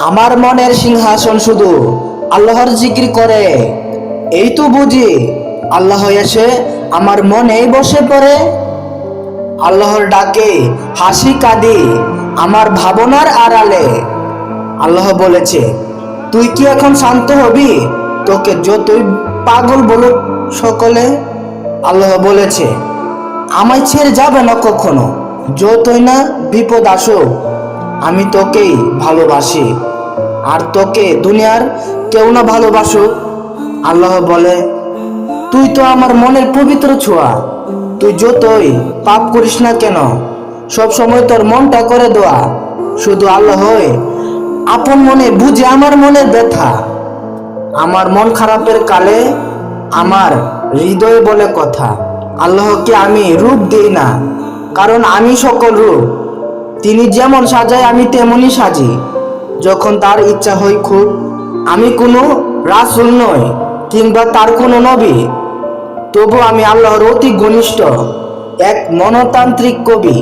আমার মনের সিংহাসন শুধু আল্লাহর জিকির করে, এই তো বুঝি আল্লাহ এসে আমার মনেই বসে পড়ে। আল্লাহর ডাকে হাসি কাঁদি আমার ভাবনার আড়ালে। আল্লাহ বলেছে, তুই কি এখন শান্ত হবি, তোকে যতই পাগল বলুক সকলে। আল্লাহ বলেছে, আমায় ছেড়ে যাবে না কখনো, যতই না বিপদ আসুক আমি তোকেই ভালোবাসি। আর তোকে দুনিয়ার কেউ না ভালোবাসুক, আল্লাহ বলে, তুই তো আমার মনের পবিত্র ছোঁয়া। তুই যতই পাপ করিস না কেন, সব সময় তোর মনটা করে দোয়া। শুধু আল্লাহ আপন মনে বুঝে আমার মনের ব্যথা। আমার মন খারাপের কালে আমার হৃদয়ে বলে কথা। আল্লাহকে আমি রূপ দিই না, কারণ আমি সকল রূপ। তিনি যেমন সাজায় আমি তেমনই সাজি, যখন তার ইচ্ছা হয় খুব। আমি কোনো রাসূল নই কিংবা তার কোনো নবী, তবু আমি আল্লাহর অতি ঘনিষ্ঠ এক মনতান্ত্রিক কবি।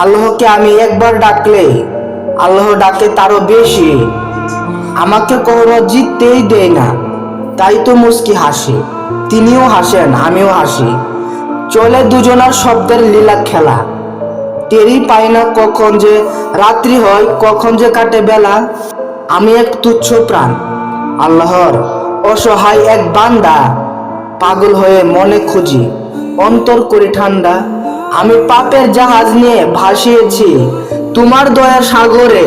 আল্লাহকে আমি একবার ডাকলে আল্লাহ ডাকে তারও বেশি। আমাকে কখনো জিততেই দেয় না, তাই তো মুস্কি হাসি। তিনিও হাসেন, আমিও হাসি, চলে দুজনার শব্দের লীলা খেলা। টেরই পাই না কখন যে রাত্রি হয়, কখন যে কাটে বেলা। আমি এক তুচ্ছ প্রাণ, আল্লাহর অসহায় এক বান্দা। পাগল হয়ে মনে খুঁজি, অন্তর করি ঠান্ডা। আমি পাপের জাহাজ নিয়ে ভাসিয়েছি তোমার দয়ার সাগরে।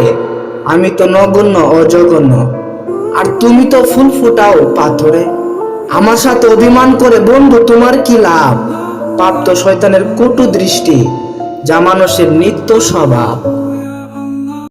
আমি তো নগণ্য ও জঘন্য, আর তুমি তো ফুল ফুটাও পাথরে। আমার সাথে অভিমান করে বন্ধু তোমার কি লাভ? পাপ তো শয়তানের কটু দৃষ্টি, যা মানুষের নিত্য স্বভাব।